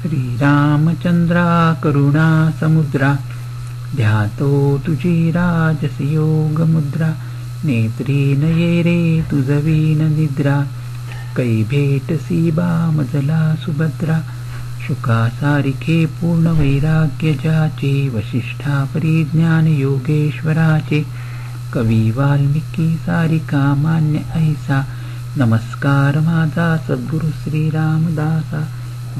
श्रीरामचंद्रा करुणा समुद्रा ध्यातो तुझी राजसी योग मुद्रा नेत्री नये रे तुझवीन निद्रा कै भेटसी बामजला सुभद्रा शुका सारिखे पूर्ण वैराग्य जाचे वशिष्ठा परिज्ञान योगेश्वराचे कवी वाल्मिकी सारिका मान्य ऐसा नमस्कार माझा सद्गुरु श्री रामदासा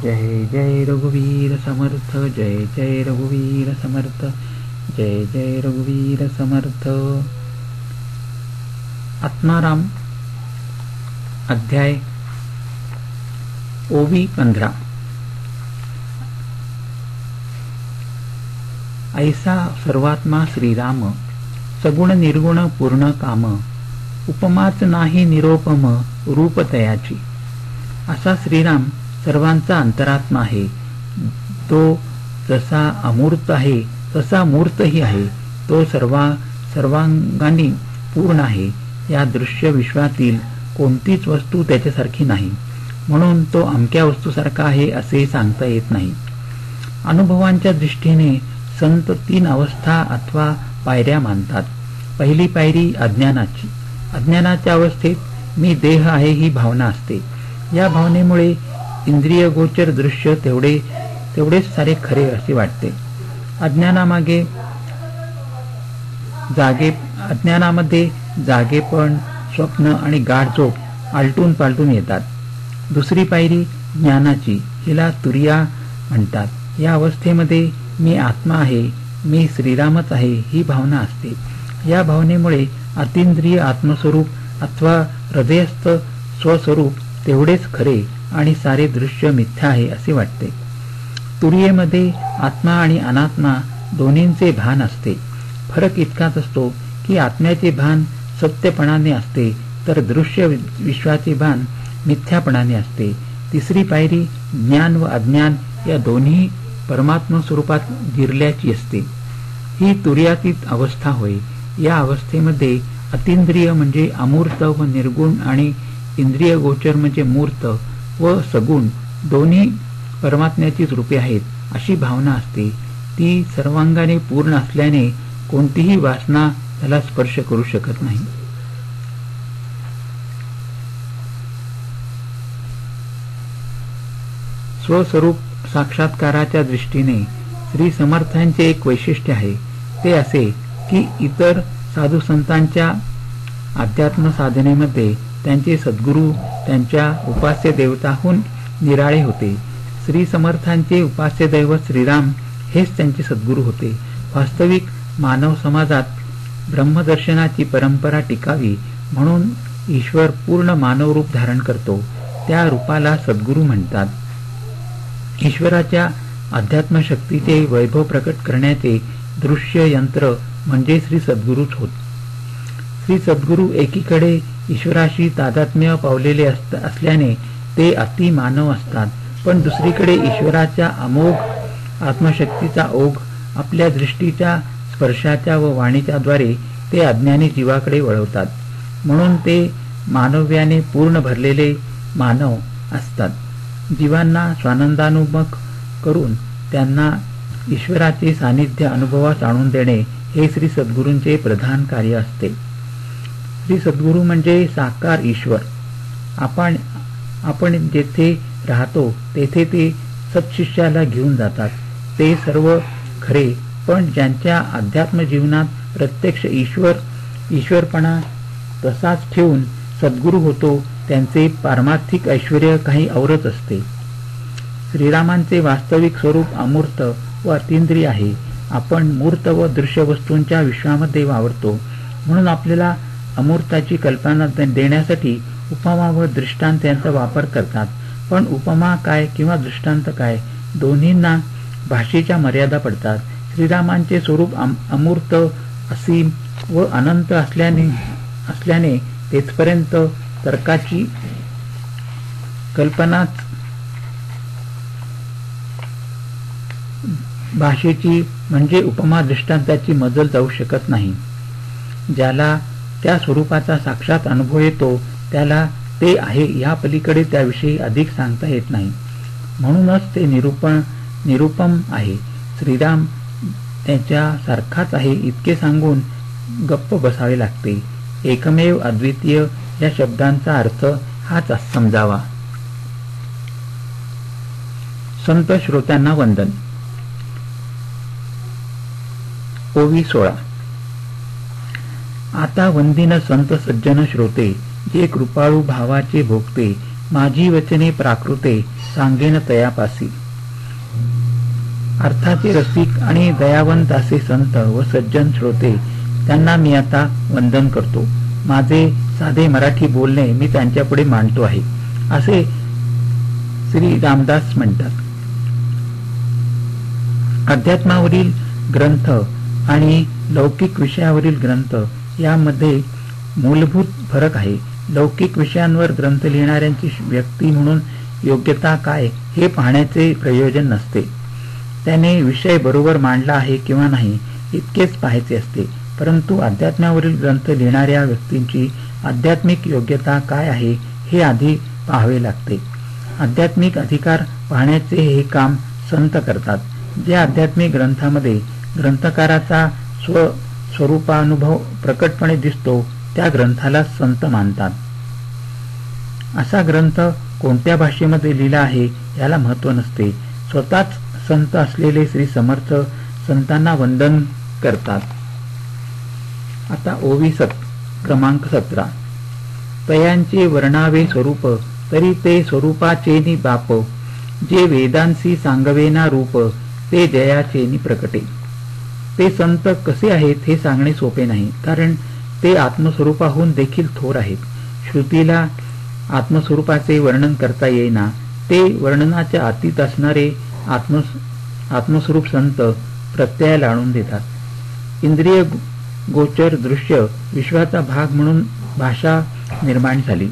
जय जय रघुवीर समर्थ जय जय रघुवीर समर्थ जय जय रघुवीर समर्थ। आत्माराम अध्याय ओवी 15। ऐसा सर्वात्मा श्रीराम सगुण निर्गुण पूर्ण काम उपमाच नाही निरोपम रूप तयाची। असा श्रीराम सर्वांचा अंतरात्मा आहे। तो जसा अमूर्त आहे तसा मूर्तही आहे। तो सर्वांगाने पूर्ण आहे। या दृश्य विश्वातील कोणतीच वस्तू त्याच्यासारखी नाही, म्हणून तो अमक्या वस्तूसारखा आहे असे सांगता येत नाही। अनुभवांच्या दृष्टीने संत 3 अवस्था अथवा पायऱ्या मानतात। पहिली पायरी अज्ञानाची। अज्ञानाच्या अवस्थेत मी देह आहे ही भावना असते। या भावनेमुळे इंद्रिय गोचर दृश्य तेवढेच सारे खरे असे वाटते। अज्ञानामध्ये जागेपण, स्वप्न आणि गाढ झोप आलटून पालटून येतात। दुसरी पायरी ज्ञानाची, हिला तुरिया म्हणतात। या अवस्थेमध्ये मी आत्मा आहे, मी श्रीरामच आहे ही भावना असते। या भावनेमुळे अतींद्रिय आत्मस्वरूप अथवा हृदयस्थ स्वस्वरूप तेवढेच खरे आणि सारे दृश्य मिथ्या आहे असे वाटते। तुरियेमध्ये आत्मा आणि अनात्मा दोन्हींचे भान असते। फरक इतकाच असतो की आत्म्याचे भान सत्यपणाने असते तर दृश्य विश्वाचे भान मिथ्यापणाने असते। तिसरी पायरी ज्ञान व अज्ञान या दोन्ही परमात्मा स्वरूपात गिरल्याची असते। ही तुर्यातीत अवस्था होय। या अवस्थेमध्ये अतींद्रिय म्हणजे अमूर्त व निर्गुण आणि इंद्रिय गोचर म्हणजे मूर्त व सगुण दोन्ही परमात्म्याचीच रूपे आहेत अशी भावना असते। ती सर्वांगाने पूर्ण असल्याने कोणतीही वासना त्याला स्पर्श करू शकत नाही। स्वस्वरूप साक्षात्काराच्या दृष्टीने श्री समर्थांचे एक वैशिष्ट्य आहे। ते असे की इतर साधू संतांच्या अध्यात्म साधनेमध्ये त्यांचे सद्गुरू त्यांच्या उपास्य देवताहून निराळे होते। श्री समर्थांचे उपास्य दैवत श्रीराम हेच त्यांचे सद्गुरू होते। वास्तविक मानव समाजात ब्रह्मदर्शनाची परंपरा टिकावी म्हणून ईश्वर पूर्ण मानव रूप धारण करतो, त्या रूपाला सद्गुरू म्हणतात। ईश्वराच्या अध्यात्म शक्तीचे वैभव प्रकट करण्याचे दृश्य यंत्र म्हणजे श्री सद्गुरूच होत। श्री सद्गुरू एकीकडे ईश्वराशी तादात्म्य पावलेले असल्याने ते अति मानव असतात, पण दुसरीकडे ईश्वराच्या अमोघ आत्मशक्तीचा ओघ आपल्या दृष्टीच्या, स्पर्शाच्या व वाणीच्या द्वारे ते अज्ञानी जीवाकडे वळवतात, म्हणून ते मानव्याने पूर्ण भरलेले मानव असतात। जीवांना स्वानंदानुमुख करून त्यांना ईश्वराचे सानिध्य अनुभवास आणून देणे हे श्री सद्गुरूंचे प्रधान कार्य असते। श्री सद्गुरू म्हणजे साकार ईश्वर। आपण जेथे राहतो तेथे ते सत्शिष्याला घेऊन जातात। ते सर्व खरे, पण ज्यांच्या अध्यात्म जीवनात प्रत्यक्ष ईश्वरपणा तसाच ठेवून सद्गुरू होतो त्यांचे पारमार्थिक ऐश्वर्य काही औरच असते। श्रीरामांचे वास्तविक स्वरूप अमूर्त व अतींद्रिय आहे। आपण मूर्त व दृश्य वस्तूंच्या विश्वामध्ये वावरतो, म्हणून आपल्याला अमूर्ताची कल्पना देण्यासाठी उपमा व दृष्टांत यांचा वापर करतात। पण उपमा काय किंवा दृष्टांत काय, दोन्हींना भाषेच्या मर्यादा पडतात। श्रीरामांचे स्वरूप अमूर्त, असीम व अनंत असल्याने तेथपर्यंत तर्काची कल्पनाच भाषेची म्हणजे उपमा दृष्टांताची मजल जाऊ शकत नाही। ज्याला त्या स्वरूपाचा साक्षात अनुभव येतो त्याला ते आहे या पलीकडे त्याविषयी अधिक सांगता येत नाही। म्हणूनच ते निरुपम आहे. श्रीराम त्याच्या सारखाच आहे इतके सांगून गप्प बसावे लागते. एकमेव अद्वितीय या शब्दांचा अर्थ हाच समजावा. संत श्रोत्यांना वंदन. ओवी 16. आता वंदिन संत सज्जन श्रोते, जे कृपाळू भावाचे भोगते, माझी वचने प्राकृते, सांगेन तयापासी. अर्थाचे रसिक आणि दयावंत असे संत व सज्जन श्रोते, त्यांना मी आता वंदन करतो. माझे साधे मराठी बोलणे मी त्यांच्यापुढे मांडतो आहे, असे श्री रामदास म्हणतात. अध्यात्मावरील ग्रंथ आणि लौकिक विषयावरील ग्रंथ यामध्ये मूलभूत फरक आहे. लौकिक विषयांवर ग्रंथ लिहिणाऱ्यांची व्यक्ती म्हणून योग्यता काय हे पाहण्याचे प्रयोजन नसते. त्याने विषय बरोबर मांडला आहे किंवा नाही इतकेच पाहायचे असते. परंतु अध्यात्मावरील ग्रंथ लिहिणाऱ्या व्यक्तींची आध्यात्मिक योग्यता काय आहे हे आधी पाहावे लागते. आध्यात्मिक अधिकार पाहण्याचे हे काम संत करतात. ज्या आध्यात्मिक ग्रंथामध्ये ग्रंथकाराचा स्वरूपानुभव प्रकटपणे दिसतो त्या ग्रंथाला संत मानतात. असा ग्रंथ कोणत्या भाषेमध्ये लिहिला आहे याला महत्त्व नसते. स्वतःच संत असलेले श्री समर्थ संतांना वंदन करतात. आता ओवी क्रमांक 17. तयांचे वर्णावे स्वरूप, तरी ते स्वरूपाचेनी बाप, जे वेदांसी सांगवेना रूप, ते जयाचेनी प्रकटे. ते संत कसे आहेत हे सांगणे सोपे नाही, कारण ते आत्मस्वरूपाहून देखील थोर आहेत. श्रुतीला आत्मस्वरूपाचे वर्णन करता येईना. ते वर्णनाच्या अतीत असणारे आत्मस्वरूप संत प्रत्ययाला आणून देतात. इंद्रिय गोचर दृश्य विश्वाचा भाग म्हणून भाषा निर्माण झाली.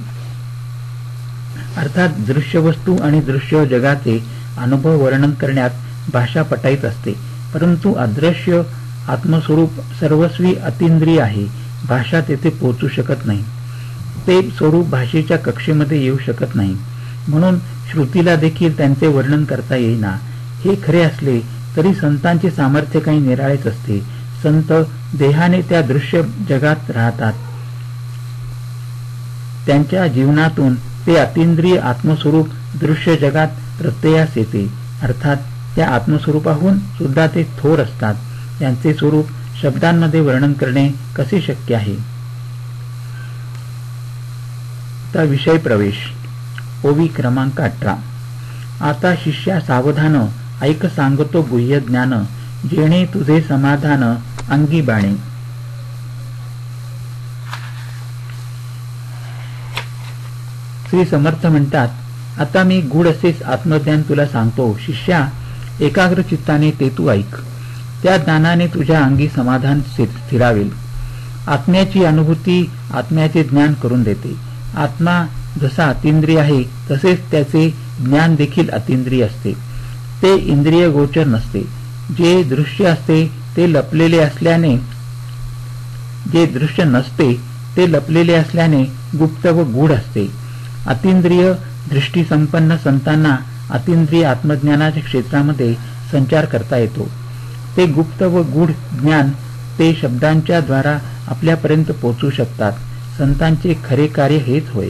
अर्थात दृश्य वस्तू आणि दृश्य जगाचे अनुभव वर्णन करण्यात भाषा पटाईत असते. परंतु अदृश्य आत्मस्वरूप सर्वस्वी अतींद्रिय आहे. भाषा तेथे पोहोचू शकत नाही. ते स्वरूप भाषेच्या कक्षेमध्ये येऊ शकत नाही. म्हणून श्रुतीला देखील त्यांचे वर्णन करता येईना. हे खरे असले तरी संतांचे सामर्थ्य काही निराळेच असते. संत देहाने त्या दृश्य जगात राहतात. त्यांच्या जीवनातून ते अतींद्रिय आत्मस्वरूप दृश्य जगात प्रत्ययास येते. अर्थात त्या आत्मस्वरूपाहून सुद्धा ते थोर असतात. त्यांचे स्वरूप शब्दांमध्ये वर्णन करणे कसे शक्य आहे. आता विषय प्रवेश. ओवी क्रमांक 18. आता शिष्या सावधान, ऐक सांगतो गुह्य ज्ञान, जेणे तुझे समाधान अंगी बाणे. श्री समर्थ म्हणतात, आता मी गूढ असेच आत्मज्ञान तुला सांगतो. शिष्या, एकाग्र चित्ताने ते तू ऐक. त्या ज्ञानाने तुझ्या अंगी समाधान स्थिरावेल. आत्म्याची अनुभूती आत्म्याचे ज्ञान करून देते. आत्मा जसा अतींद्रिय आहे तसेच त्याचे ज्ञान देखील अतींद्रिय असते. ते इंद्रिय गोचर नसते. जे दृश्य असते ते लपलेले असल्याने, जे दृश्य नसते ते लपलेले असल्याने गुप्त व गूढ असते. अतींद्रिय दृष्टी संपन्न संतांना अतींद्रिय आत्मज्ञानाच्या क्षेत्रामध्ये संचार करता येतो. ते गुप्त व गूढ ज्ञान ते शब्दांच्या द्वारा आपल्यापर्यंत पोहोचू शकतात. संतांचे खरे कार्य हेच होय.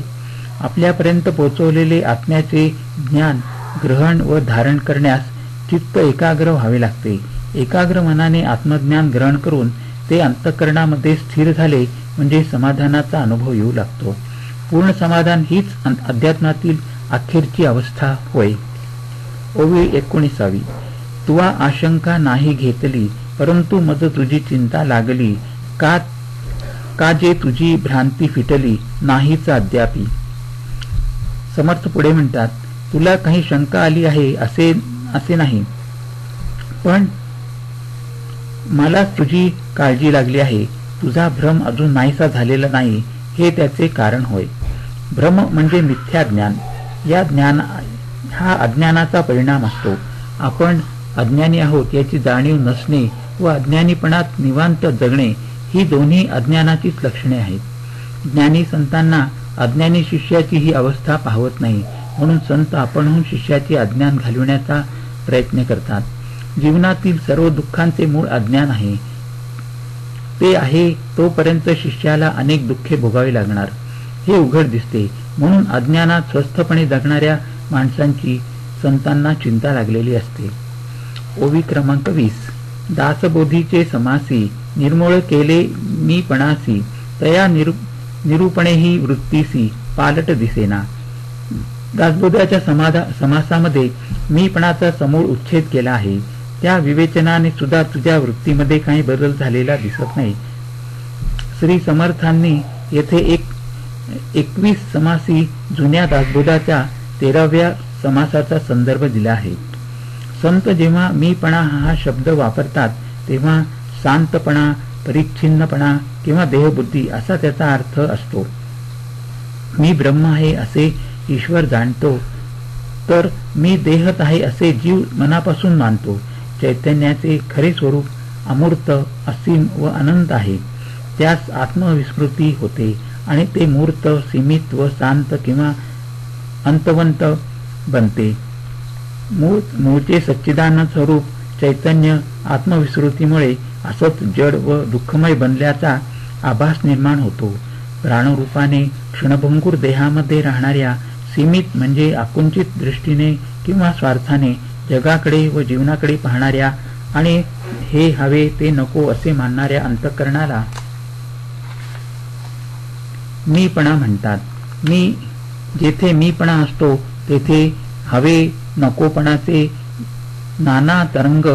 आपल्यापर्यंत पोहोचवलेले आत्म्याचे ज्ञान ग्रहण व धारण करण्यास चित्त एकाग्र व्हावे लागते. एकाग्र मनाने आत्मज्ञान ग्रहण करून ते अंतःकरणामध्ये स्थिर झाले म्हणजे समाधानाचा अनुभव येऊ लागतो. पूर्ण समाधान हीच अध्यात्मातील अखेरची अवस्था होय. ओवी 19. तुवा आशंका नाही घेतली, परंतु मज तुझी चिंता लागली, का जे तुझी भ्रांती फिटली नाहीच अद्यापी. समर्थ पुढे म्हणतात, तुला काही शंका आली आहे असे नाही, पण मला तुझी काळजी लागली आहे. तुझा भ्रम अजून नाहीसा झालेला नाही हे त्याचे कारण होय. भ्रम म्हणजे मिथ्या ज्ञान. हा अज्ञानाचा परिणाम असतो. आपण अज्ञानी आहोत याची जाणीव नसणे व अज्ञानीपणात निवांत जगणे ही दोन्ही अज्ञानाचीच लक्षणे आहेत. ज्ञानी संतांना अज्ञानी शिष्याची ही अवस्था पाहवत नाही. म्हणून संत आपणहून शिष्याचे अज्ञान घालविण्याचा प्रयत्न करतात. जीवनातील सर्व दुःखांचे मूळ अज्ञान आहे. ते आहे तोपर्यंत शिष्याला अनेक दुःखे भोगावी लागणार हे उघड दिसते. म्हणून अज्ञानात स्वस्थपणे जगणाऱ्या माणसांची संतांना चिंता लागलेली असते. ओवी क्रमांक 20. दासबोधीचे समासी निर्मूळ केले मीपणासी तया निरूपणेही वृत्तीसी पालट दिसेना. दासबोधाच्या समासामध्ये मीपणाचा समूळ उच्छेद केला आहे. त्या विवेचनाने सुद्धा तुझ्या वृत्तीमध्ये काही बदल झालेला दिसत नाही. श्री समर्थांनी येथे 21 समासी जुन्या दासबोधाच्या 13व्या समासाचा संदर्भ दिला आहे. संत जेव्हा मीपणा हा शब्द वापरतात तेव्हा शांतपणा, परिच्छिन्नपणा किंवा देहबुद्धी असा त्याचा अर्थ असतो. मी ब्रह्म आहे असे ईश्वर जाणतो, तर मी देहत आहे असे जीव मनापासून मानतो. चैतन्याचे खरे स्वरूप अमूर्त, असीम व अनंत आहे. त्यास आत्मविस्मृती होते आणि ते मूर्त, सीमित व शांत किंवा अंतवंत बनते. मूळचे सच्चिदानंद स्वरूप चैतन्य आत्मविस्मृतीमुळे असत, जड व दुःखमय बनल्याचा आभास निर्माण होतो. प्राणरूपाने क्षणभंगुर देहामध्ये राहणाऱ्या सीमित म्हणजे आकुंचित दृष्टीने किंवा स्वार्थाने जगाकडे व जीवनाकडे पाहणाऱ्या आणि हे हवे ते नको असे मानणाऱ्या अंतःकरणाला मीपणा म्हणतात. जेथे मीपणा असतो तेथे हवे नकोपणाचे नाना तरंग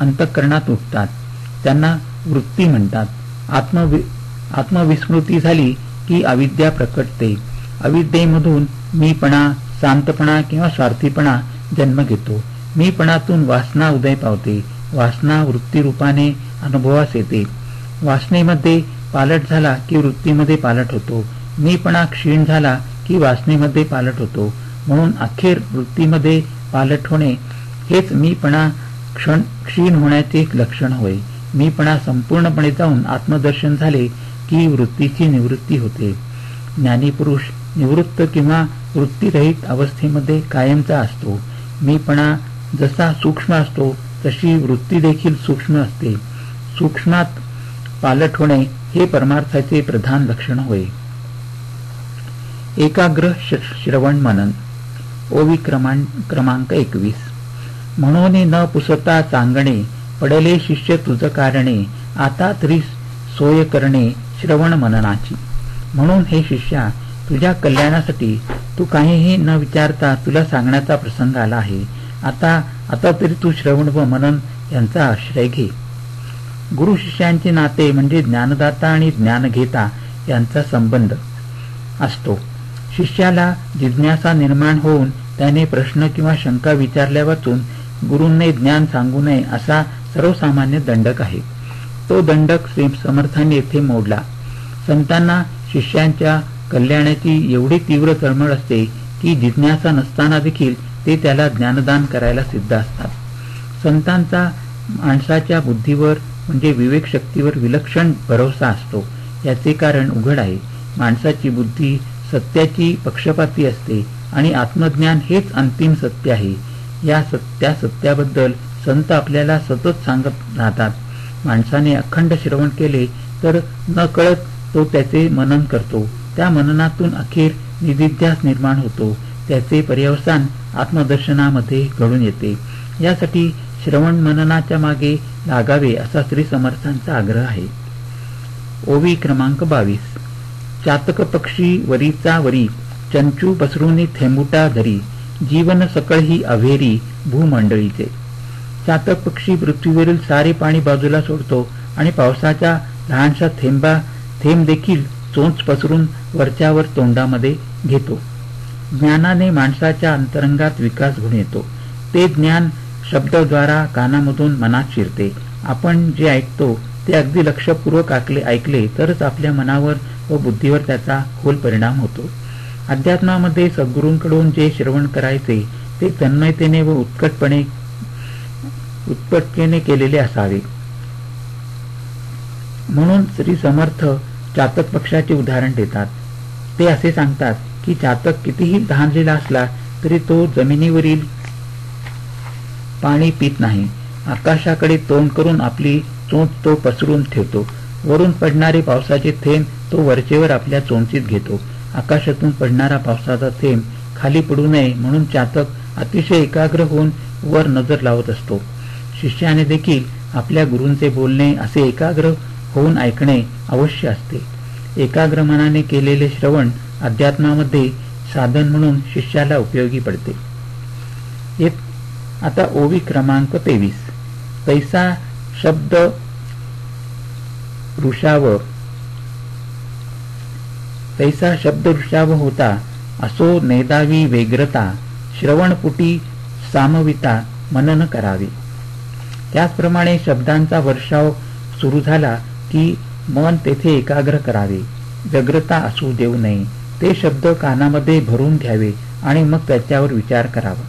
अंतःकरणात उठतात. त्यांना वृत्ती म्हणतात. आत्मविस्मृती झाली की अविद्या प्रकटते. अविद्येमधून मीपणा, शांतपणा किंवा स्वार्थीपणा जन्म घेतो. मीपणातून वासना उदय पावते. वासना वृत्तीरूपाने अनुभवास येते. वासनेमध्ये पालट झाला की वृत्तीमध्ये पालट होतो. मीपणा क्षीण झाला की वासनेमध्ये पालट होतो. म्हणून अखेर वृत्तीमध्ये पालट होणे हेच मीपणा क्षीण होण्याचे लक्षण होय. मीपणा संपूर्णपणे जाऊन आत्मदर्शन झाले की वृत्तीची निवृत्ती होते. ज्ञानीपुरुष निवृत्त किंवा वृत्तीरहित अवस्थेमध्ये कायमचा असतो. मीपणा जसा सूक्ष्म असतो तशी वृत्ती देखील सूक्ष्म असते. सूक्ष्मात पालट होणे हे परमार्थाचे प्रधान लक्षण होय. एकाग्र श्रवण मनन. ओवी क्रमांक 21. म्हणून न पुसता चांगणे पडले शिष्य तुझ कारणे आता तरी सोय करणे श्रवण मननाची. म्हणून हे शिष्या, तुझ्या कल्याणासाठी तू काहीही न विचारता तुला सांगण्याचा प्रसंग आला आहे. आता तरी तू श्रवण व मनन यांचा आश्रय घे. गुरु शिष्यांचे नाते म्हणजे ज्ञानदाता आणि ज्ञानघेता यांचा संबंध असतो. शिष्याला जिज्ञासा निर्माण होऊन त्याने प्रश्न किंवा शंका विचारल्या वाचून गुरूंनी ज्ञान सांगू नये असा सर्वसामान्य दंडक आहे. तो दंडक श्री समर्थांनी येथे मोडला. संतांना शिष्यांच्या कल्याणाची एवढी तीव्र तळमळ असते की जिज्ञासा नसताना देखील ते त्याला ज्ञानदान करायला सिद्ध असतात. संतांचा माणसाच्या बुद्धीवर म्हणजे विवेक शक्तीवर विलक्षण भरोसा असतो. याचे कारण उघड आहे. माणसाची बुद्धी सत्याची पक्षपाती असते आणि आत्मज्ञान हेच अंतिम सत्य आहे. त्या सत्याबद्दल संत आपल्याला सतत सांगत राहतात. माणसाने अखंड श्रवण केले तर न कळत तो त्याचे मनन करतो. त्या मननातून अखेर निदिध्यास निर्माण होतो. त्याचे पर्यवसान आत्मदर्शनामध्ये घडून येते. यासाठी श्रवण मननाच्या मागे लागावे असा श्री समर्थांचा आग्रह आहे. ओवी क्रमांक 22. चातक पक्षी वरीचा वरी चंचू पसरुनी थेंबुटा धरी जीवन सकळ ही अभेरी भूमंडळीचे. चातक पक्षी पृथ्वीवरील सारे पाणी बाजूला सोडतो आणि पावसाचा लहानसा थेंब देखील चोच पसरून वरच्यावर तोंडामध्ये घेतो. ज्ञानाने माणसाच्या अंतरंगात विकास घडून येतो. ते ज्ञान शब्दाद्वारा कानामधून मनात शिरते. आपण जे ऐकतो ते अगदी लक्षपूर्वक ऐकले तरच आपल्या मनावर व बुद्धीवर त्याचा खोल परिणाम होतो. अध्यात्मामध्ये सद्गुरूंकडून जे श्रवण करायचे ते तन्मयतेने व उत्कटतेने केलेले असावे. म्हणून श्री समर्थ चातक पक्षाचे उदाहरण देतात. ते असे सांगतात की चातक कितीही तहानलेला असला तरी तो जमिनीवरील पाणी पित नाही. आकाशाकडे तोंड करून आपली चोच तो पसरून ठेवतो. वरून पडणारे पावसाचे थेंब तो वरचेवर आपल्या चोंचीत घेतो. आकाशातून पडणारा पावसाचा थेंब खाली पडू नये म्हणून चातक अतिशय एकाग्र होऊन वर नजर लावत असतो. शिष्याने देखील आपल्या गुरूंचे बोलणे असे एकाग्र होऊन ऐकणे अवश्य असते. एकाग्र मनाने केलेले श्रवण अध्यात्मामध्ये साधन म्हणून शिष्याला उपयोगी पडते. आता ओवी क्रमांक 23. तैसा शब्द ऋषाव होता असो नेदावी वेग्रता श्रवणपुटी सामविता मनन करावे. त्याचप्रमाणे शब्दांचा वर्षाव सुरू झाला की मन तेथे एकाग्र करावे. व्यग्रता असू देऊ नये. ते शब्द कानामध्ये भरून घ्यावे आणि मग त्याच्यावर विचार करावा.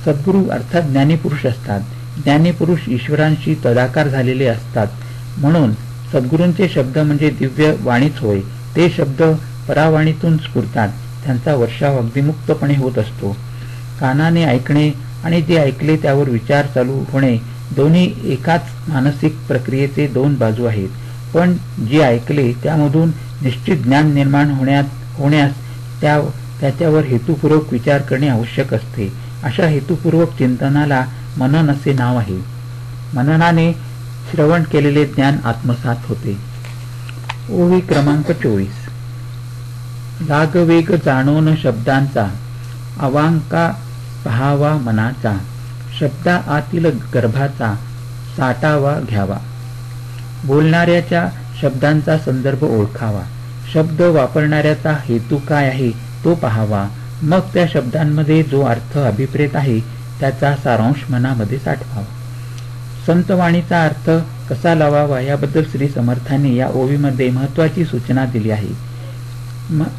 सद्गुरू अर्थात ज्ञानीपुरुष असतात. ज्ञानीपुरुष ईश्वरांशी तदाकार झालेले असतात. म्हणून सद्गुरूंचे शब्द म्हणजे दिव्य वाणीच होय. ते शब्द परावाणीतून स्फुरतात. त्यांचा वर्षाव अगदी मुक्तपणे होत असतो. कानाने ऐकणे आणि जे ऐकले त्यावर विचार चालू होणे दोन्ही एकाच मानसिक प्रक्रियेचे दोन बाजू आहेत. पण जे ऐकले त्यामधून निश्चित ज्ञान निर्माण होण्यास त्याच्यावर हेतुपूर्वक विचार करणे आवश्यक असते. अशा हेतुपूर्वक चिंतनाला मनन असे नाव आहे. मननाने श्रवण केलेले ज्ञान आत्मसात होते. ओवी क्रमांक 24. रागवेग जाणोन शब्दांचा अवांका पहावा मनाचा शब्दा आतील गर्भाचा साठावा घ्यावा. बोलणाऱ्याच्या शब्दांचा संदर्भ ओळखावा. शब्द वापरणाऱ्याचा हेतू काय आहे तो पहावा. मग त्या शब्दांमध्ये जो अर्थ अभिप्रेत आहे त्याचा सारांश मनामध्ये साठवावा. संतवाणीचा अर्थ कसा लावावा याबद्दल श्री समर्थांनी या ओवीमध्ये महत्वाची सूचना दिली आहे.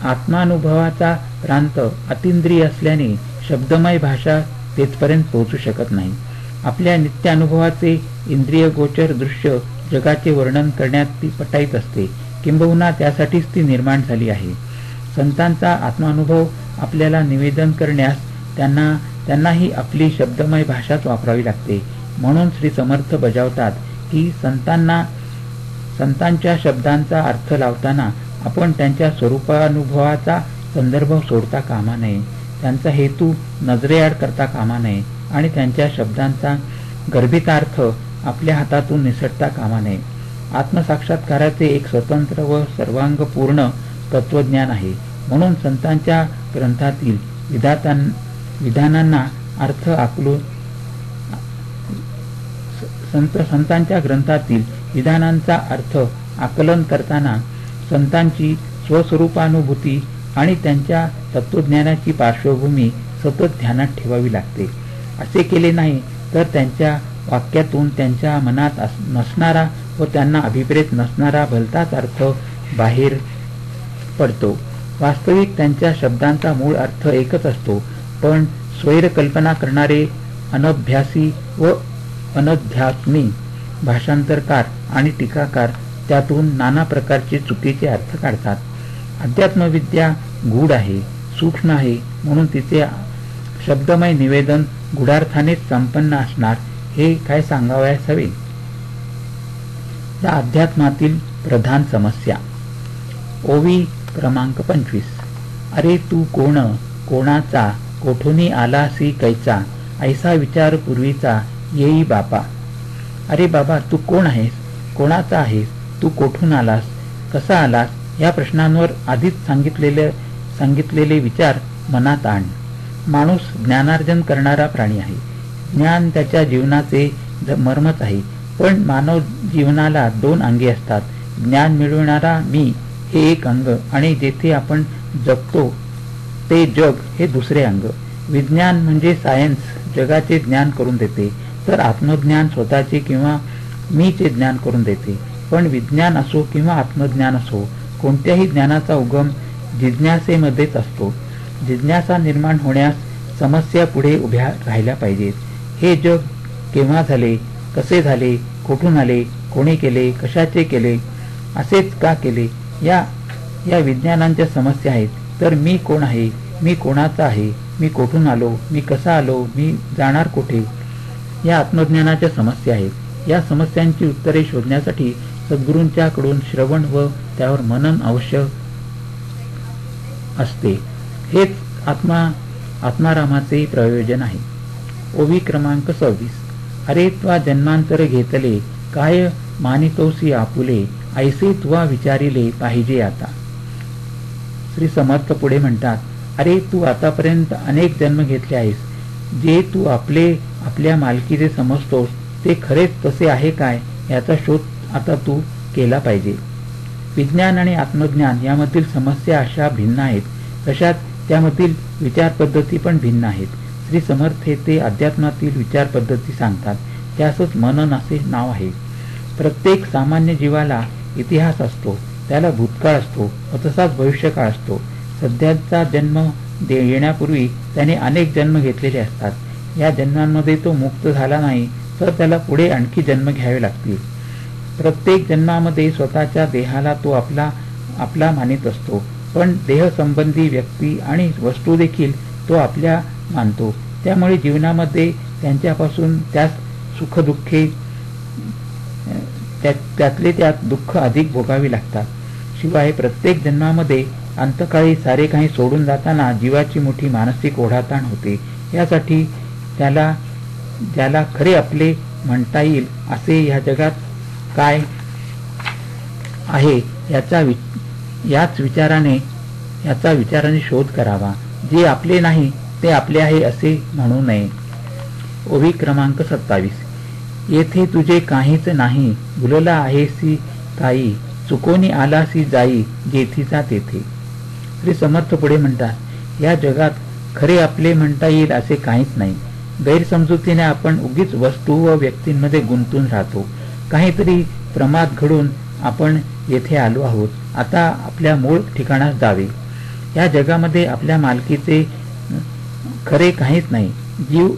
आत्मानुभवाचा प्रांत अतिंद्रिय असल्याने शब्दमय भाषा तेथपर्यंत पोहोचू शकत नाही. आपल्या नित्य अनुभवाचे इंद्रियगोचर दृश्य जगाचे वर्णन करण्यात ती पटाईत असते. किंबहुना त्यासाठीच ती निर्माण झाली आहे. संतांचा आत्मानुभव आपल्याला निवेदन करण्यास त्यांनाही आपली शब्दमय भाषाच वापरावी लागते. म्हणून श्री समर्थ बजावतात की संतांच्या शब्दांचा अर्थ लावताना आपण त्यांच्या स्वरूपानुभवाचा संदर्भ सोडता कामा नये. त्यांचा हेतू नजरेआड करता कामा नये आणि त्यांच्या शब्दांचा गर्भितार्थ आपल्या हातातून निसटता कामा नये. आत्मसाक्षात्काराचे एक स्वतंत्र व सर्वांगपूर्ण तत्वज्ञान आहे. म्हणून संतांच्या ग्रंथातील विधानांना अर्थ आकलून संतांच्या ग्रंथातील विधानांचा अर्थ आकलन करताना संतांची स्वस्वरूपानुभूती आणि त्यांच्या तत्वज्ञानाची पार्श्वभूमी सतत ध्यानात ठेवावी लागते. असे केले नाही तर त्यांच्या वाक्यातून त्यांच्या मनात नसणारा व त्यांना अभिप्रेत नसणारा भलताच अर्थ बाहेर पडतो. वास्तविक त्यांच्या शब्दांचा मूळ अर्थ एकच असतो. पण स्वैर कल्पना करणारे अनभ्यासी व अनध्यात्मी भाषांतरकार आणि टीकाकार त्यातून नाना प्रकारचे चुकीचे अर्थ काढतात. अध्यात्मविद्या गूढ आहे, सूक्ष्म आहे. म्हणून तिचे शब्दमय निवेदन गूढार्थानेच संपन्न असणार हे काय सांगावयास हवे. या अध्यात्मातील प्रधान समस्या. ओवी क्रमांक 25. अरे तू कोण, कोणाचा, कोठूनी आलासी कैचा, ऐसा विचार पूर्वीचा येई बापा. अरे बाबा, तू कोण आहेस, कोणाचा आहेस, तू कोठून आलास, कसा आलास या प्रश्नांवर आधीच सांगितलेले विचार मनात आण. माणूस ज्ञानार्जन करणारा प्राणी आहे. ज्ञान त्याच्या जीवनाचे मर्मच आहे. पण मानव जीवनाला दोन अंगे असतात. ज्ञान मिळवणारा मी हे एक अंग आणि जेथे आपण जगतो ते जग हे दुसरे अंग. विज्ञान म्हणजे सायन्स जगाचे ज्ञान करून देते, तर आत्मज्ञान स्वतःचे किंवा मीचे ज्ञान करून देते. पण विज्ञान असो किंवा आत्मज्ञान असो, कोणत्याही ज्ञानाचा उगम जिज्ञासेमध्येच असतो. जिज्ञासा निर्माण होण्यास समस्या पुढे उभ्या राहिल्या पाहिजेत. हे जग केव्हा झाले, कसे झाले, कोठून आले, कोणी केले, कशाचे केले, असेच का केले, या विज्ञानांच्या समस्या आहेत. तर मी कोण आहे, मी कोणाचा आहे, मी कुठून आलो, मी कसा आलो, मी जाणार कुठे, या आत्मज्ञानाच्या समस्या आहेत. या समस्यांची उत्तरे शोधण्यासाठी सद्गुरूंच्याकडून श्रवण व त्यावर मनन आवश्यक असते. हेच आत्मारामाचे प्रयोजन आहे. ओवी क्रमांक 26. अरे त्वा जन्मांतर घेतले, काय मानितोसी आपुले, ऐसे तुवा विचारिले पाहिजे आता. श्री समर्थ पुढे म्हणतात, अरे तू आतापर्यंत अनेक जन्म घेतले आहेस. जे तू आपल्या मालकीचे समजतोस ते खरेच तसे आहे काय याचा शोध आता तू केला पाहिजे. विज्ञान आणि आत्मज्ञान यामधील समस्या अशा भिन्न आहेत, तशाच त्यामधील विचार पद्धती पण भिन्न आहेत. श्री समर्थ हे ते अध्यात्मातील विचार पद्धती सांगतात. त्यासच मनन असे नाव आहे. प्रत्येक सामान्य जीवाला इतिहास असतो, त्याला भूतकाळ असतो व तसाच भविष्यकाळ असतो. सध्याचा जन्म येण्यापूर्वी त्याने अनेक जन्म घेतलेले असतात. या जन्मांमध्ये तो मुक्त झाला नाही तर त्याला पुढे आणखी जन्म घ्यावे लागतील. प्रत्येक जन्मामध्ये स्वतःच्या देहाला तो आपला मानित असतो, पण देहसंबंधी व्यक्ती आणि वस्तू देखील तो आपल्या मानतो. त्यामुळे जीवनामध्ये त्यांच्यापासून त्यास सुखदुःखे त्यातले त्यात दुःख अधिक भोगावी लागतात. शिवाय प्रत्येक जन्मामध्ये अंतकाळी सारे काही सोडून जाताना जीवाची मोठी मानसिक ओढाताण होते. यासाठी ज्याला खरे आपले म्हणता येईल असे या जगात काय आहे याचा विचाराने शोध करावा. जे आपले नाही ते आपले आहे असे म्हणू नये. ओवी क्रमांक 27. येथे तुझे काहीच नाही, भुलला आहेसी काही, चुकोनी आलासी जाई, जेथीचा तेथे. श्री समर्थ पुढे म्हणतात, या जगात खरे आपले म्हणता येईल असे काहीच नाही. गैरसमजुतीने आपण उगीच वस्तू व व्यक्तींमध्ये गुंतून राहतो. काहीतरी प्रमाद घडून आपण येथे आलो आहोत, आता आपल्या मूळ ठिकाणास जावे. या जगामध्ये आपल्या मालकीचे खरे काहीच नाही. जीव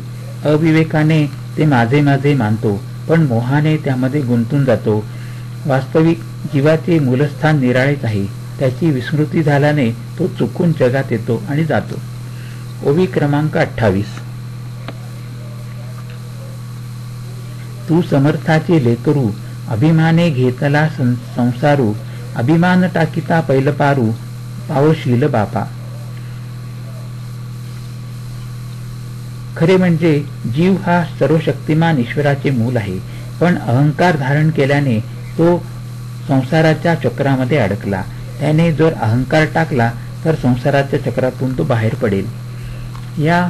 अविवेकाने ते माझे माझे मानतो, पण मोहाने त्यामध्ये गुंतून जातो. वास्तविक जीवाचे मूलस्थान निराळेच आहे. त्याची विस्मृती झाल्याने तो चुकून जगात येतो आणि जातो. ओवी क्रमांक 28. तू समर्थाचे लेकरू, अभिमाने घेतला संसारू, अभिमान टाकिता पैलपारू, पावशील बापा. खरे म्हणजे जीव हा सर्वशक्तिमान ईश्वराचे मूल आहे, पण अहंकार धारण केल्याने तो संसाराच्या चक्रामध्ये अडकला. त्याने जर अहंकार टाकला तर संसाराच्या चक्रातून तो बाहेर पडेल. या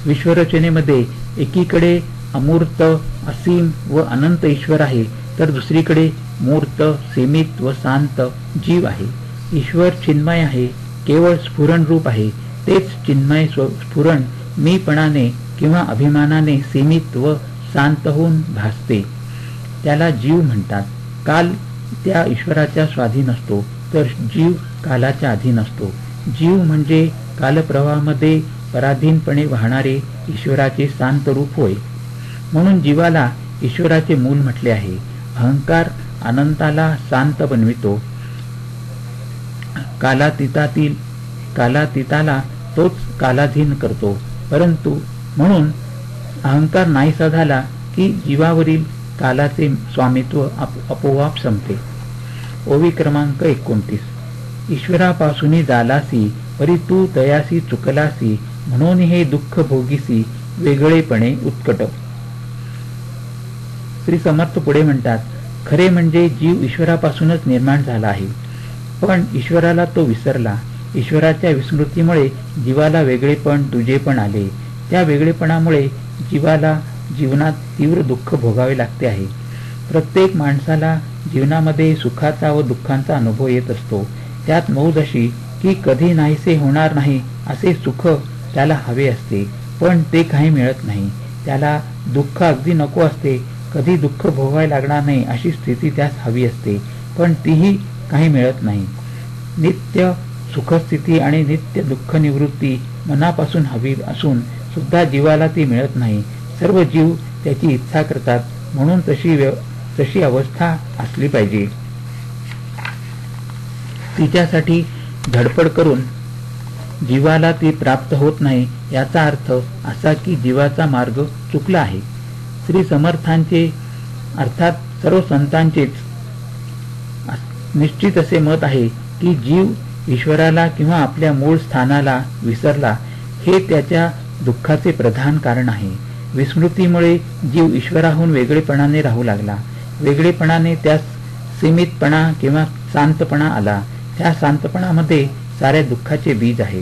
विश्वरचनेमध्ये एकीकडे अमूर्त, असीम व अनंत ईश्वर आहे, तर दुसरीकडे मूर्त, सीमित व शांत जीव आहे. ईश्वर चिन्मय आहे, केवळ स्फुरण रूप आहे. तेच चिन्मय स्फुरण मीपणाने किंवा अभिमानाने सीमित व शांत होऊन भासते. त्याला जीव म्हणतात. काल त्या ईश्वराच्या स्वाधीन असतो, तर जीव कालाच्या अधीन असतो. जीव म्हणजे कालप्रवाहामध्ये पराधीनपणे वाहणारे ईश्वराचे शांत रूप होय. म्हणून जीवाला ईश्वराचे मूल म्हटले आहे. अहंकार अनंताला शांत बनवितो. कालातीताला तोच कालाधीन करतो. परंतु म्हणून अहंकार नाहीसा झाला की जीवावरील कालाचे स्वामित्व आपोआप संपते. ओवी क्रमांक 29. ईश्वरापासून जालासी, परी तू दयासी चुकलासी, म्हणून हे दुःख भोगीसी, वेगळेपणे उत्कट. श्री समर्थ पुढे म्हणतात, खरे म्हणजे जीव ईश्वरापासूनच निर्माण झाला आहे, पण ईश्वराला तो विसरला. ईश्वराच्या विस्मृतीमुळे जीवाला वेगळेपण, दुजेपण आले. त्या वेगळेपणामुळे जीवाला जीवनात तीव्र दुःख भोगावे लागते आहे. प्रत्येक माणसाला जीवनामध्ये सुखाचा व दुःखांचा अनुभव येत असतो. त्यात मौज अशी की कधी नाहीसे होणार नाही असे सुख त्याला हवे असते, पण ते काही मिळत नाही. त्याला दुःख अगदी नको असते, कधी दुःख भोगायला लागणार नाही अशी स्थिती त्यास हवी असते, पण तीही काही मिळत नाही. नित्य सुखस्थिती आणि नित्य दुःख निवृत्ती मनापासून हवी असून सुद्धा जीवाला ती मिळत नाही. सर्व जीव त्याची इच्छा करतात, म्हणून तशी अवस्था असली पाहिजे. तिच्यासाठी धडपड करून जीवाला ती प्राप्त होत नाही, याचा अर्थ असा की जीवाचा मार्ग चुकला आहे. श्री समर्थांचे अर्थात सर्व संतांचेच निश्चित असे मत आहे की जीव ईश्वराला किंवा आपल्या मूळ स्थानाला विसरला हे त्याच्या दुःखाचे प्रधान कारण आहे. विस्मृतीमुळे जीव ईश्वराहून वेगळेपणाने राहू लागला. वेगळेपणाने त्यास सीमितपणा किंवा शांतपणा आला. त्या शांतपणामध्ये साऱ्या दुःखाचे बीज आहे.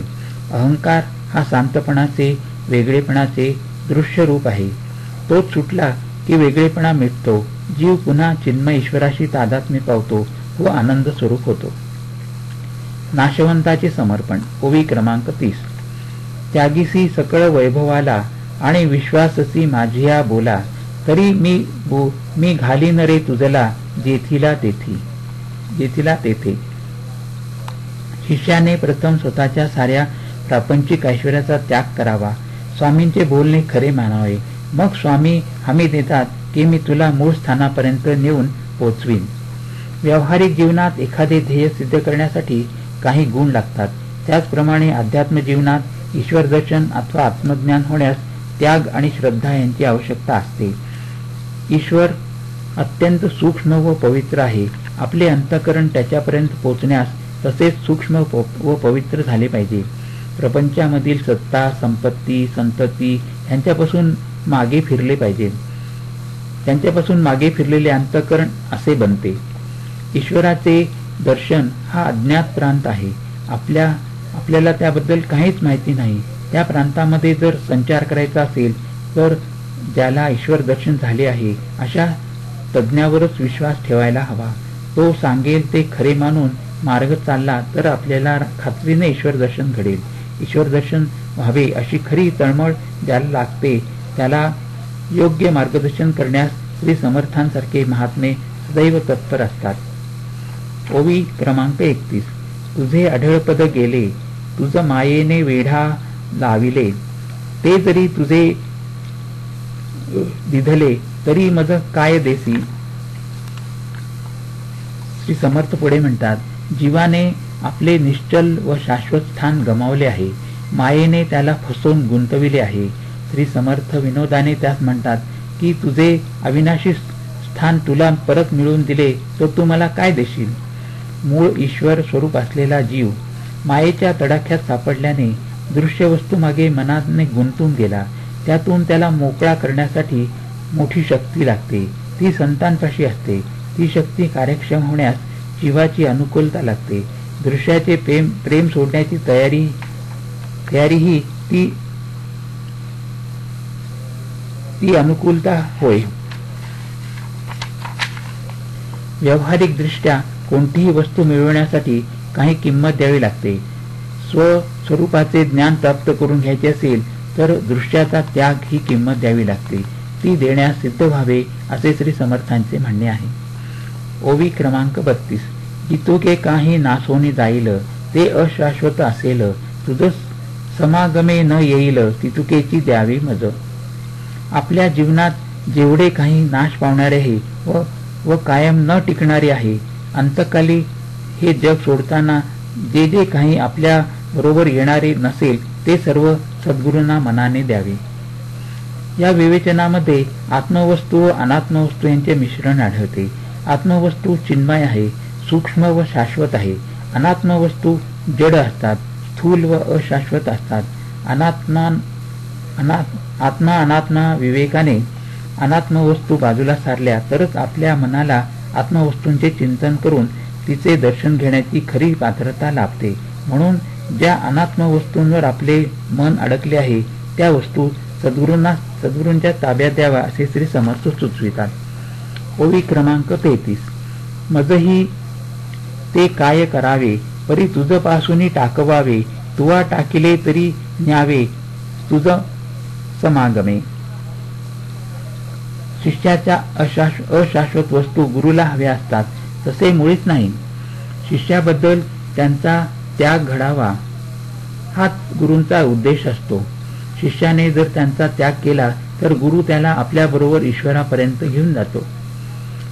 अहंकार हा शांतपणाचे, वेगळेपणाचे दृश्य रूप आहे. तोच सुटला की वेगळेपणा मिटतो. जीव पुन्हा चिन्मय ईश्वराशी तादात्म्य पावतो व आनंद स्वरूप होतो. नाशवंताचे समर्पण. ओवी क्रमांक 30. त्यागीसी सकळ वैभवाला आणि विश्वाससी माझिया बोला, तरी मी घालीन रे तुझला जेथीला तेथे. शिष्याने प्रथम स्वतःच्या साऱ्या प्रापंचिक ऐश्वर्याचा त्याग करावा. स्वामींचे बोलणे खरे मानावे. मग स्वामी हमी देतात की मी तुला मूळ स्थानापर्यंत नेऊन पोचवीन. व्यावहारिक जीवनात एखादे ध्येय सिद्ध करण्यासाठी काही गुण लागतात. त्याचप्रमाणे अध्यात्म जीवनात ईश्वर दर्शन अथवा आत्मज्ञान होण्यास त्याग आणि श्रद्धा यांची आवश्यकता असते. ईश्वर अत्यंत सूक्ष्म व पवित्र आहे. आपले अंतःकरण त्याच्यापर्यंत पोचण्यास तसेच सूक्ष्म व पवित्र झाले पाहिजे. प्रपंचामधील सत्ता, संपत्ती, संतती यांच्यापासून मागे फिरले पाहिजे. त्यांच्यापासून मागे फिरलेले अंतःकरण असे बनते. ईश्वराचे दर्शन हा अज्ञात प्रांत आहे. आपल्याला त्याबद्दल काहीच माहिती नाही. त्या प्रांतामध्ये जर संचार करायचा असेल तर ज्याला ईश्वर दर्शन झाले आहे अशा तज्ज्ञावरच विश्वास ठेवायला हवा. तो सांगेल ते खरे मानून मार्ग चालला तर आपल्याला खात्रीने ईश्वर दर्शन घडेल. ईश्वर दर्शन व्हावे अशी खरी तळमळ ज्याला लागते त्याला योग्य मार्गदर्शन करण्यास श्री समर्थांसारखे महात्मे सदैव तत्पर असतात. ओवी क्रमांक 31. तुझे अढळपद गेले, तुझ मायेने वेढा लाविले, ते जरी तुझे दिधले तरी मज काय देसी. श्री समर्थ पुढे म्हणतात, जीवाने आपले निश्चल व शाश्वत स्थान गमावले आहे. मायेने त्याला फसवून गुंतविले आहे. श्री समर्थ विनोदाने त्यास म्हणतात की तुझे अविनाशी स्थान तुला परत मिळवून दिले तर तू मला काय देशील. मूळ ईश्वर स्वरूप असलेला जीव मायेच्या तडाख्यात सापडल्याने दृश्य वस्तूमागे मनाने गुंतून गेला. त्यातून त्याला मोकळा करण्यासाठी मोठी शक्ती लागते. ती संतांपाशी असते. ती शक्ती कार्यक्षम होण्यास जीवाची अनुकूलता लागते. दृश्याचे प्रेम सोडण्याची तयारीही ती अनुकूलता होय. व्यावहारिक दृष्ट्या कोणतीही वस्तू मिळवण्यासाठी काही किंमत द्यावी लागते. स्वस्वरूपाचे ज्ञान प्राप्त करून घ्यायचे असेल तर दृश्याचा त्याग ही किंमत द्यावी लागते. ती देण्यास सिद्ध व्हावे असे श्री समर्थांचे म्हणणे आहे. ओवी क्रमांक 32. जितुके काही नासोनी जाईल, ते अशाश्वत असेल, तुझ समागमे न येईल, तितुकेची द्यावी मज. आपल्या जीवनात जेवढे काही नाश पावणारे आहे व कायम न टिकणारे आहे, अंतकाली हे जग सोडताना जे जे काही आपल्या बरोबर येणारे नसेल ते सर्व सद्गुरूंना मनाने द्यावे. या विवेचनामध्ये आत्मवस्तू व अनात्मवस्तू यांचे मिश्रण आढळते. आत्मवस्तू चिन्मय आहे, सूक्ष्म व शाश्वत आहे. अनात्मवस्तू जड असतात, स्थूल व अशाश्वत असतात. आत्मा अनात्मा विवेकाने अनात्मवस्तू बाजूला सारल्या तरच आपल्या मनाला आत्मवस्तूंचे चिंतन करून तिचे दर्शन घेण्याची खरी पात्रता लाभते. म्हणून ज्या अनात्मवस्तूंवर आपले मन अडकले आहे त्या वस्तू सद्गुरूंच्या ताब्यात द्यावा असे श्री समर्थ सुचवितात. ओवी क्रमांक 33. मजही ते काय करावे, परी तुझ पासून टाकवावे, तुवा टाकिले तरी न्यावे, तुझ समागमे. शिष्याच्या अशाश्वत वस्तू गुरुला हव्या असतात तसे मुळीच नाही. शिष्याबद्दल त्यांचा त्याग घडावा हाच गुरूंचा उद्देश असतो. शिष्याने जर त्यांचा त्याग केला तर गुरु त्याला आपल्या बरोबर ईश्वरापर्यंत घेऊन जातो.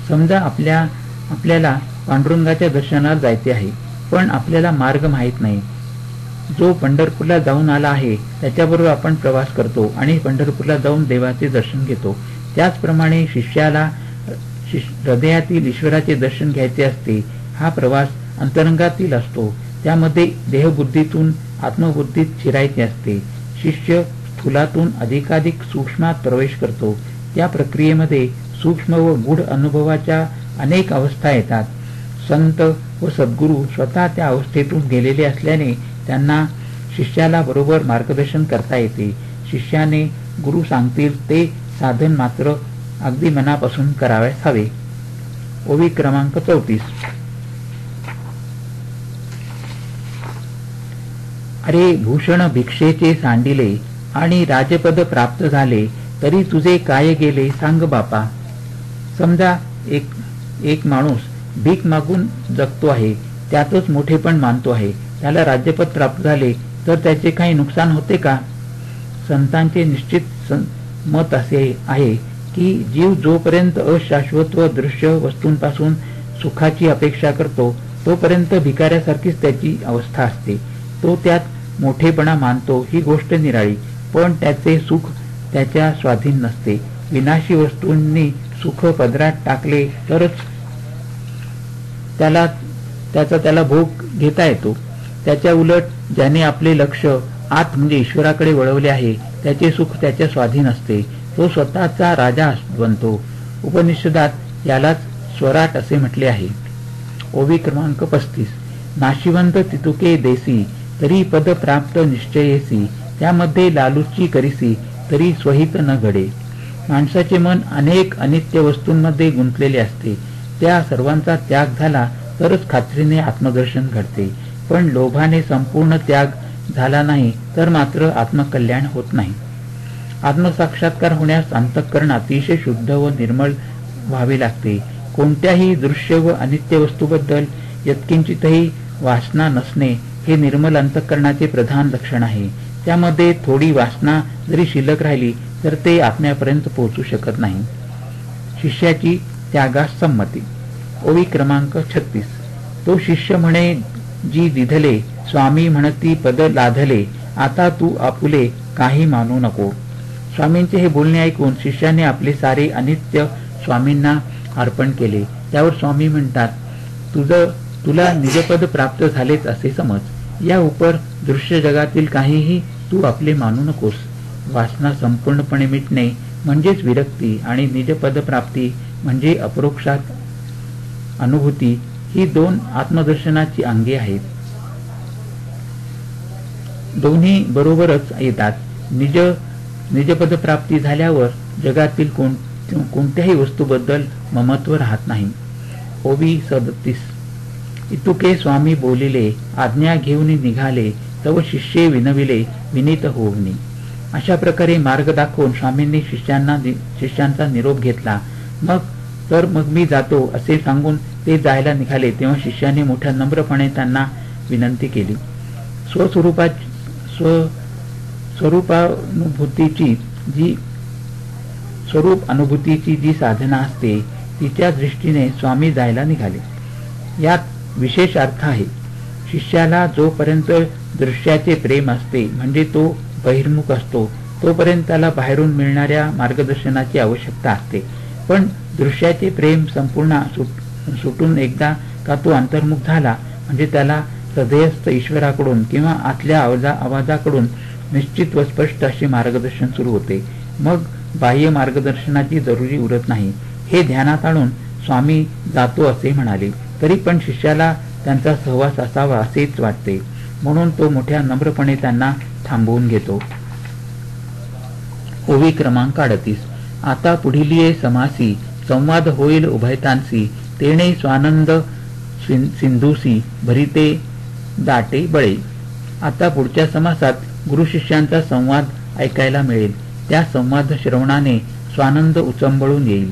समजा आपल्याला पांडुरंगाच्या दर्शनाला जायचे आहे पण आपल्याला मार्ग माहीत नाही. जो पंढरपूरला जाऊन आला आहे त्याच्याबरोबर आपण प्रवास करतो आणि पंढरपूरला जाऊन देवाचे दर्शन घेतो. त्याचप्रमाणे शिष्याला हृदयातील ईश्वराचे दर्शन घ्यायचे असते. हा प्रवास अंतरंगातील असतो. त्यामध्ये देहबुद्धीतून आत्मबुद्धीत शिरायचे असते. शिष्य स्थूलातून अधिकाधिक सूक्ष्मात प्रवेश करतो. त्या प्रक्रियेमध्ये सूक्ष्म व गूढ अनुभवाच्या अनेक अवस्था येतात. संत व सद्गुरू स्वतः त्या अवस्थेतून गेलेले असल्याने त्यांना शिष्याला बरोबर मार्गदर्शन करता येते. शिष्याने गुरु सांगतील ते साधन मात्र अगदी मनापासून करावयास हवे. ओवी क्रमांक 34. अरे भूषण भिक्षेचे सांडिले आणि राजपद प्राप्त झाले तरी तुझे काय गेले सांग बापा. समजा एक माणूस भीक मागून जगतो आहे, त्यातच मोठेपण मानतो आहे. त्याला राज्यपद प्राप्त झाले तर त्याचे काही नुकसान होते का? संतांचे निश्चित मत असे आहे की जीव जोपर्यंत अशाश्वत व दृश्य वस्तूंपासून सुखाची अपेक्षा करतो तोपर्यंत भिकाऱ्यासारखीच त्याची अवस्था असते. तो त्यात मोठेपणा मानतो ही गोष्ट निराळी, पण त्याचे सुख त्याच्या स्वाधीन नसते. विनाशी वस्तूंनी सुख पदरात टाकले तरच त्याला भोग घेता येतो. त्याच्या उलट ज्याने आपले लक्ष आत म्हणजे ईश्वराकडे वळवले आहे त्याचे सुख त्याच्या स्वाधीन असते. तो स्वतःचा राजा बनतो. उपनिषदात यालाच स्वराट असे म्हटले आहे. ओवी क्रमांक 35. नाशिवंत तितुके देसी तरी पद प्राप्त निश्चयेसी त्यामध्ये लालूची करीसी तरी स्वहित न घडे. माणसाचे मन अनेक अनित्य वस्तूंमध्ये गुंतलेले असते. त्या सर्वांचा त्याग झाला तरच खात्रीने आत्मदर्शन घडते. पण लोभाने संपूर्ण त्याग झाला नाही तर मात्र आत्मकल्याण होत नाही. आत्मसाक्षात्कार होण्यास अंतःकरण अतिशय शुद्ध व निर्मळ व्हावे लागते. कोणत्याही दृश्य व अनित्य वस्तूबद्दल यत्किंचितही वासना नसणे हे निर्मल अंतःकरणाचे प्रधान लक्षण आहे. त्यामध्ये थोडी वासना जरी शिल्लक राहिली तर ते आत्म्यापर्यंत पोहोचू शकत नाही. शिष्याची त्यागास संमती. ओवी क्रमांक 36. तो शिष्य म्हणे जी दिधले स्वामी म्हणती पद लाधले आता तू आपुले काही मानू नको. स्वामींचे हे बोलणे ऐकून शिष्याने आपले सारे अनित्य स्वामींना अर्पण केले. त्यावर स्वामी म्हणतात तुला निजपद प्राप्त झालेच असे समज. या उपर दृश्य जगातील काहीही तू आपले मानू नकोस. वासना संपूर्णपणे मिटणे म्हणजेच विरक्ती आणि निजपद प्राप्ती म्हणजे अपरोक्षात अनुभूती ही दोन आत्मदर्शनाची अंगे आहेत. दोन्ही बरोबरच येतात. निजपद प्राप्ती झाल्यावर जगातील कोणत्याही वस्तूबद्दल ममत्व राहत नाही. ओवी 37. इतुके स्वामी बोलिले आज्ञा घेऊन निघाले तव शिष्ये विनविले विनीत होऊनी. अशा प्रकारे मार्ग दाखवून स्वामींनी शिष्यांचा निरोप घेतला. मग मी जातो असे सांगून ते जायला निघाले तेव्हा शिष्याने मोठ्या नम्रपणे त्यांना विनंती केली. स्वरूप अनुभूतीची जी साधना असते तिच्या दृष्टीने स्वामी जायला निघाले. यात विशेष अर्थ आहे. शिष्याला जोपर्यंत दृश्याचे प्रेम असते म्हणजे तो बहिर्मुख असतो तोपर्यंत त्याला बाहेरून मिळणाऱ्या मार्गदर्शनाची आवश्यकता असते. पण दृश्याचे प्रेम संपूर्ण सुटून एकदा का तो अंतर्मुख झाला म्हणजे त्याला हृदयस्थ ईश्वराकडून किंवा आतल्या आवाजाकडून निश्चित व स्पष्ट असे मार्गदर्शन सुरू होते. मग बाह्य मार्गदर्शनाची जरुरी उरत नाही. हे ध्यानात आणून स्वामी जातो असे म्हणाले तरी पण शिष्याला त्यांचा सहवास असावा असेच वाटते. म्हणून तो मोठ्या नम्रपणे त्यांना थांबवून घेतो. ओवी क्रमांक 38. आता पुढील समासी संवाद होईल उभयतांसी तेणे स्वानंद सिंधूसी भरिते दाटे बळे. आता पुढच्या समासात गुरु शिष्यांचा संवाद ऐकायला मिळेल. त्या संवाद श्रवणाने स्वानंद उचंबळून येईल.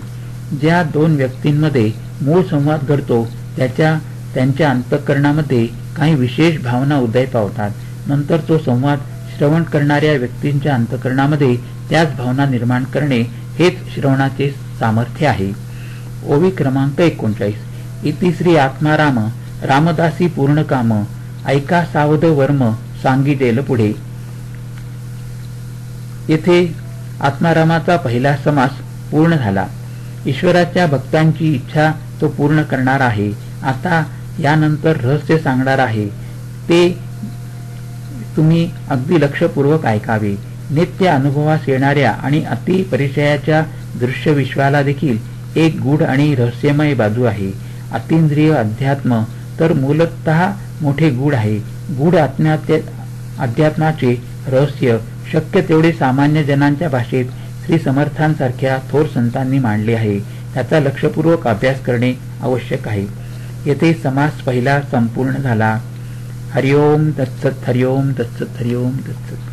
ज्या दोन व्यक्तींमध्ये मूळ संवाद घडतो त्यांच्या अंतःकरणामध्ये काही विशेष भावना उदय पावतात. नंतर तो संवाद श्रवण करणाऱ्या व्यक्तींच्या अंतःकरणामध्ये त्याच भावना निर्माण करणे हेच श्रवणाचे सामर्थ्य आहे. ओवी क्रमांक 39. इति श्री आत्माराम रामदासी पूर्ण काम ऐका सावध वर्म सांगितलेलं पुढे. येथे आत्मारामाचा पहिला समास पूर्ण झाला. ईश्वराच्या भक्तांची इच्छा तो पूर्ण करणार आहे. आता यानंतर रहस्य सांगणार आहे, ते तुम्ही अगदी लक्षपूर्वक ऐकावे. नित्य अनुभवास येणाऱ्या आणि अति परिचयाच्या दृश्य विश्वाला देखील एक गूढ आणि रहस्यमय बाजू आहे. अतिंद्रिय अध्यात्म तर मूलतः मोठे गूढ आहे. गूढ अध्यात्माचे रहस्य शक्य तेवढे सामान्य जनांच्या भाषेत श्री समर्थांसारख्या थोर संतांनी मांडले आहे. त्याचा लक्षपूर्वक अभ्यास करणे आवश्यक आहे. येथे समास पहिला संपूर्ण झाला. हरिओम तत्सत, हरिओम तत्सत, हरिओम तत्सत.